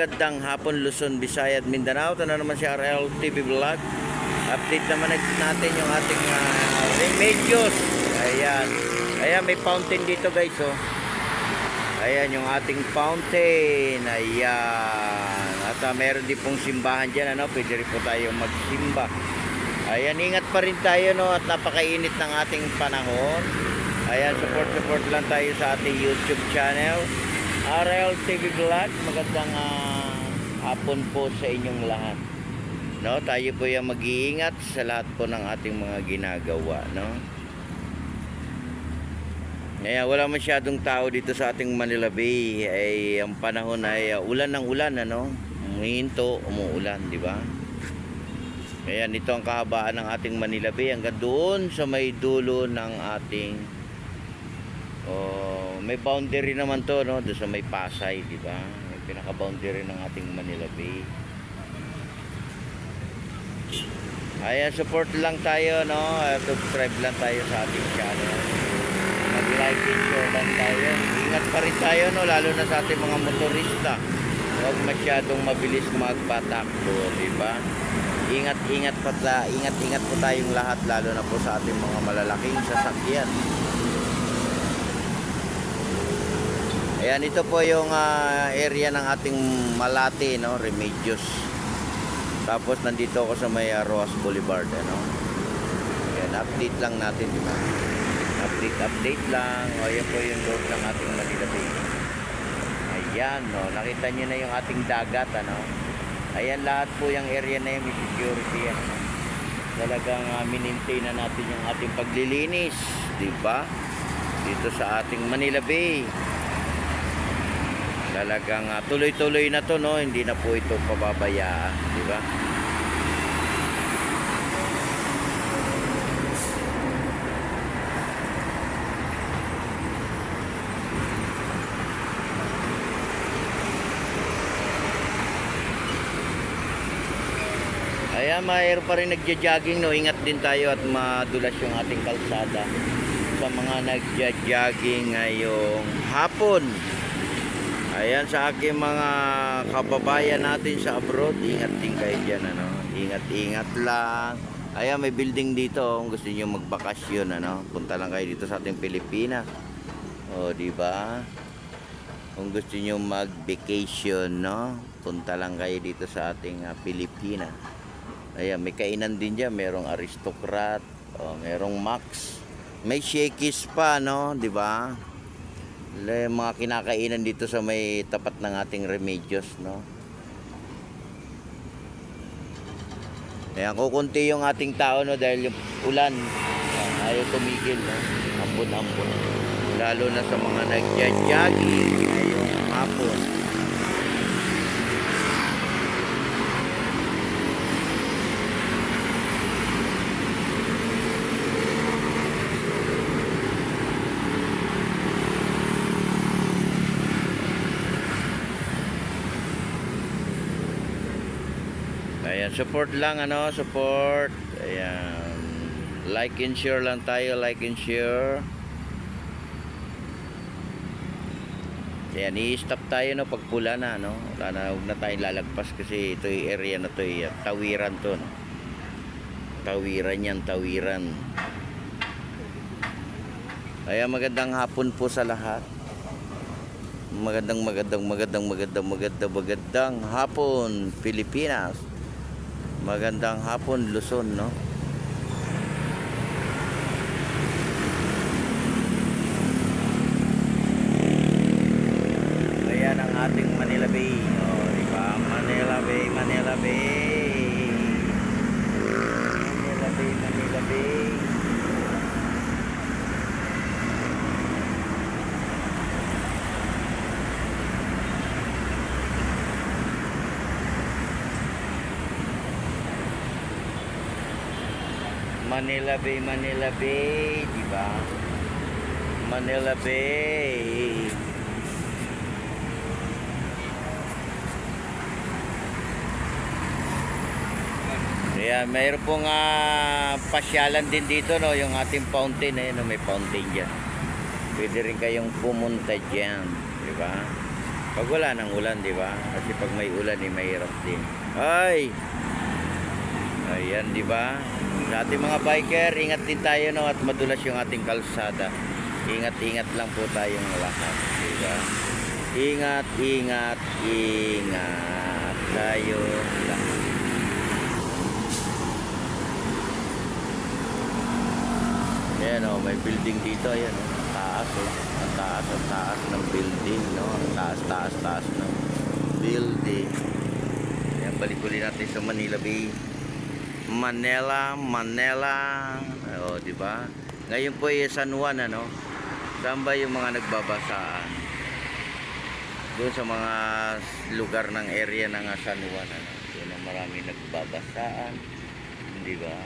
magandang hapon Luzon, Visayas, Mindanao. Ito na naman si RL TV Vlog. Update naman natin yung ating remedios. Ayan. Ayan, may fountain dito guys, oh. Ayan yung ating fountain. Ayan. At meron din pong simbahan dyan, ano? Pwede rin po tayo magsimba. Ayan, ingat pa rin tayo, no? At napakainit ng ating panahon. Ayan, support lang tayo sa ating YouTube channel, RL TV Vlog. Magandang hapon po sa inyong lahat. No, tayo po yung mag-iingat sa lahat po ng ating mga ginagawa, no? Kaya wala masyadong tao dito sa ating Manila Bay. Ay ang panahon ay ulan ng ulan, ano? Humihinto, umuulan, di ba? Kaya ito ang kahabaan ng ating Manila Bay hanggang doon sa may dulo ng ating may boundary naman to, no, doon sa may Pasay, di ba? May pinaka-boundary ng ating Manila Bay. Ayan, support lang tayo, no? Subscribe lang tayo sa ating channel. Mag-like and share lang tayo. Ingat pa rin tayo, no, lalo na sa ating mga motorista. Huwag masyadong mabilis magpatakbo, di ba? Ingat po tayong lahat, lalo na po sa ating mga malalaking sasakyan. Ayan, ito po yung area ng ating Malate, no, Remedios. Tapos nandito ako sa may Roas Boulevard, ano. Ayan, update lang natin, di ba? Update lang. O, ayan po yung road ng ating Manila Bay. Ayan, no, nakita nyo na yung ating dagat, ano. Ayan, lahat po yung area na yung may security, ano. Talagang minintain na natin yung ating paglilinis, di ba? Dito sa ating Manila Bay. Talagang tuloy-tuloy na to, no, hindi na po ito pababayaan, di ba? Ayan, mayroon pa rin nagja-jogging, no. Ingat din tayo at madulas yung ating kalsada sa mga nagja-jogging ngayong hapon. Ayan, sa aking mga kababayan natin sa abroad, ingat din kayo dyan, ano? Ingat lang. Ayan, may building dito, kung gusto niyo magbakasyon, ano? Punta lang kayo dito sa ating Pilipinas. O, di ba? Kung gusto niyo mag-vacation, no? Punta lang kayo dito sa ating Pilipinas. Ayan, may kainan din dyan, merong Aristocrat, o, merong Max. May Shakey's pa, no? Di ba? Mga kinakainan dito sa may tapat ng ating Remedios, no. Ayan, kukunti yung ating tao, no, dahil yung ulan ayaw tumigil, no. Ampun lalo na sa mga nagja-jogging ngayong hapon. Ayan, support lang, ano, support. Ayan, like and share lang tayo, like and share. Ayan, i-stop tayo, no, pag pula na, no. Huwag na tayong lalagpas kasi ito yung area na to, tawiran to, no. Tawiran yan, tawiran. Ayan, magandang hapon po sa lahat. Magandang hapon, Pilipinas. Magandang hapon, Luzon, no? Ayan ang ating Manila Bay. O, diba? Manila Bay. Manila Bay. Manila Bay, di ba? Manila Bay. Ayan, mayroon pong pasyalan din dito, no, yung ating fountain, no, may fountain diyan. Pwede rin kayong pumunta diyan, di ba? Pag wala ng ulan, di ba? Kasi pag may ulan, mahirap din. Ay! Ayan, di ba? Sa ating mga biker, ingat din tayo, no, at madulas yung ating kalsada. Ingat-ingat lang po tayong lahat, di ba? Ingat, ingat, ingat tayo lahat. Ayan, oh, may building dito. Ayan, oh, taas, oh. Ang taas ng building, no? Ang taas ng building. Ayan, balik ulit natin sa Manila Bay. Manila. Oh, di ba? Ngayon po ay San Juan, ano? Saan ba yung mga nagbabasaan? Doon sa mga lugar ng area ng San Juan, ano? Doon ang marami nagbabasaan, di ba?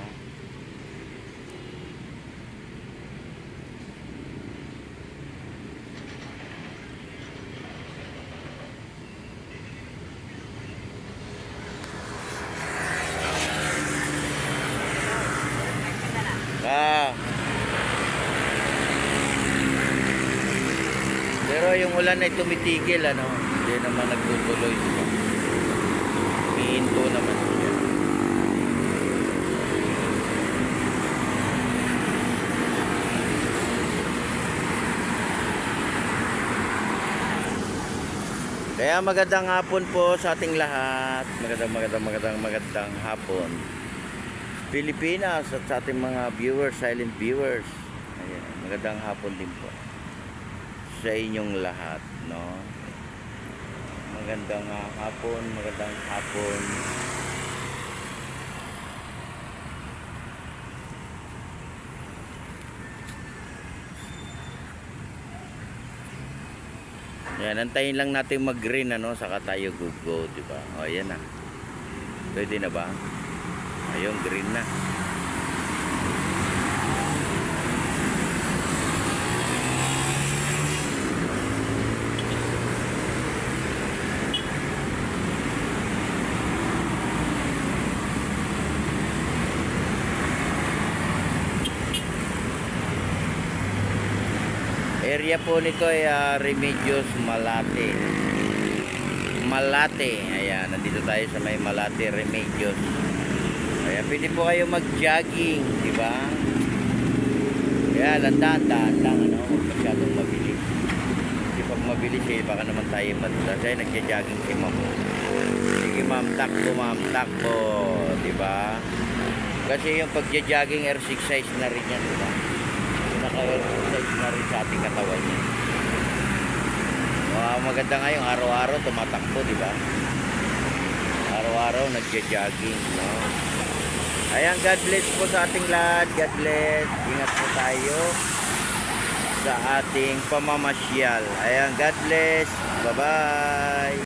Pero yung ulan ay tumitigil, ano? Hindi naman nagtutuloy, diba? Mihinto naman siya. Kaya magandang hapon po sa ating lahat. Magandang hapon. Pilipinas at sa ating mga viewers, silent viewers. Ayan, magandang hapon din po sa inyong lahat, no? Magandang hapon. Yan, antayin lang natin mag-green, ano, saka tayo go, di ba? O, ayan na. Pwede na ba? Ayun, green na. Area po nito ay Remedios Malate. Ayan, nandito tayo sa may Malate, Remedios. Ayan, pwede po kayo mag-jogging, di ba? Ayan, landaan lang, ano, huwag masyadong mabilis. Kasi pag mabilis, baka naman tayo madulas. Ay, nagja-jogging si ma'am. Sige ma'am, takbo, di ba? Kasi yung pagja-jogging, exercise na rin yan, di ba? Naka-exercise na rin sa ating katawan niya. Maganda nga yung araw-araw tumatakbo, di ba? Araw-araw nagja-jogging, no? Ayan, God bless po sa ating lahat. God bless. Ingat po tayo sa ating pamamasyal. Ayan, God bless. Bye-bye.